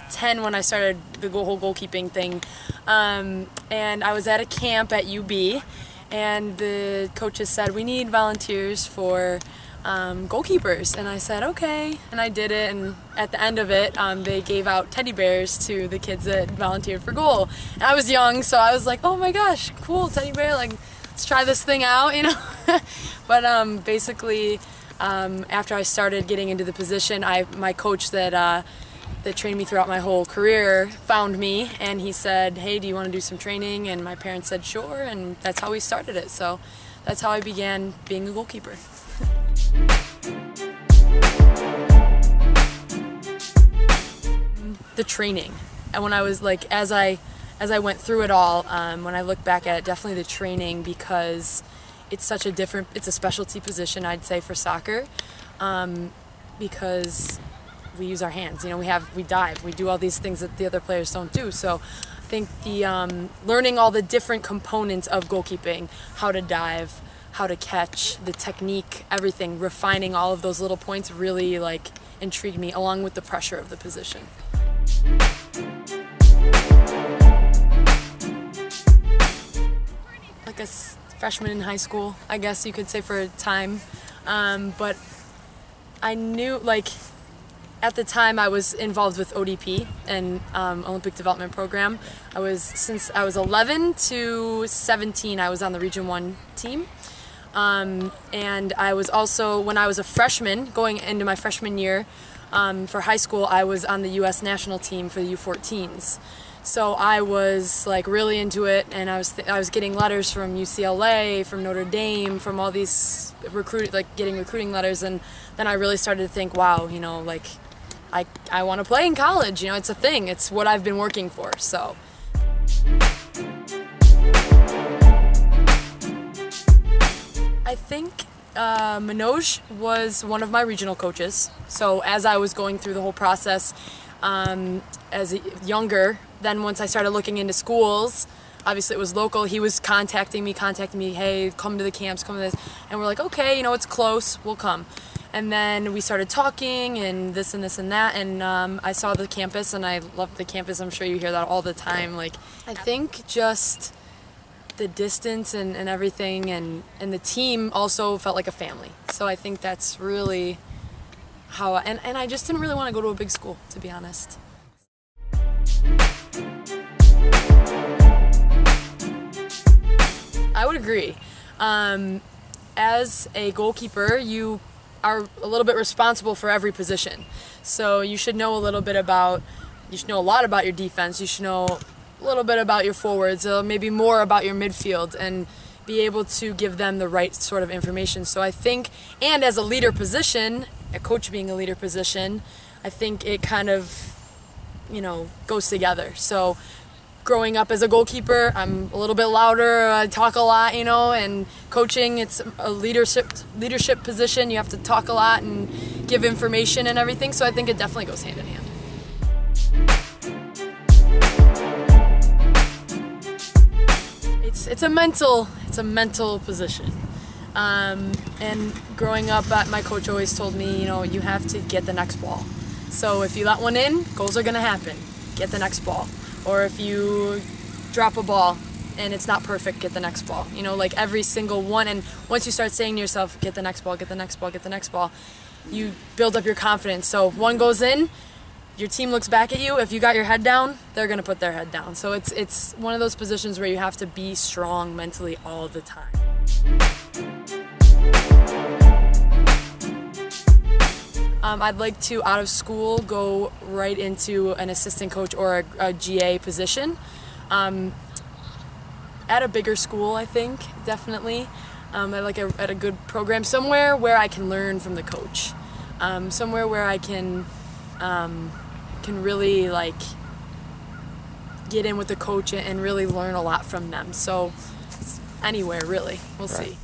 was 10 when I started the whole goalkeeping thing, and I was at a camp at UB, and the coaches said, we need volunteers for goalkeepers, and I said okay, and I did it, and at the end of it they gave out teddy bears to the kids that volunteered for goal, and I was young, so I was like, oh my gosh, cool, teddy bear, like let's try this thing out, you know. But basically after I started getting into the position, my coach that trained me throughout my whole career found me, and he said, hey, do you want to do some training? And my parents said sure, and that's how we started it. So that's how I began being a goalkeeper. The training, and when I was like, as I went through it all, when I look back at it, definitely the training, because it's such a different, it's a specialty position, I'd say, for soccer, because we use our hands, you know, we dive, we do all these things that the other players don't do. So I think the learning all the different components of goalkeeping, how to dive, how to catch, the technique, everything, refining all of those little points really like intrigued me, along with the pressure of the position. Like a freshman in high school, I guess you could say, for a time, but I knew, like, at the time I was involved with ODP and Olympic Development Program. Since I was 11 to 17, I was on the Region 1 team. And I was also, when I was a freshman, going into my freshman year for high school, I was on the U.S. national team for the U14s. So I was like really into it, and I was getting letters from UCLA, from Notre Dame, from all these getting recruiting letters, and then I really started to think, wow, you know, like I want to play in college. You know, it's a thing. It's what I've been working for. So. I think Manoj was one of my regional coaches. So as I was going through the whole process, as younger, then once I started looking into schools, obviously it was local, he was contacting me, hey, come to the camps, come to this. And we're like, okay, you know, it's close, we'll come. And then we started talking and this and this and that, and I saw the campus, and I loved the campus. I'm sure you hear that all the time. Like, I think just the distance and everything, and the team also felt like a family. So I think that's really how, and I just didn't really want to go to a big school, to be honest. I would agree. As a goalkeeper, you are a little bit responsible for every position. So you should know a lot about your defense. You should know a little bit about your forwards, maybe more about your midfield, and be able to give them the right sort of information. So I think, and as a leader position, a coach being a leader position, I think it kind of, you know, goes together. So growing up as a goalkeeper, I'm a little bit louder, I talk a lot, you know, and coaching, it's a leadership position. You have to talk a lot and give information and everything. So I think it definitely goes hand in hand. It's a mental position. And growing up, my coach always told me, you know, you have to get the next ball. So if you let one in, goals are going to happen. Get the next ball. Or if you drop a ball and it's not perfect, get the next ball. You know, like every single one. And once you start saying to yourself, get the next ball, get the next ball, get the next ball, you build up your confidence. So if one goes in, your team looks back at you. If you got your head down, they're going to put their head down. So it's one of those positions where you have to be strong mentally all the time. I'd like to, out of school, go right into an assistant coach or a GA position. At a bigger school, I think, definitely. At a good program, somewhere where I can learn from the coach. Somewhere where I can really like get in with the coach and really learn a lot from them. So anywhere, really. We'll see.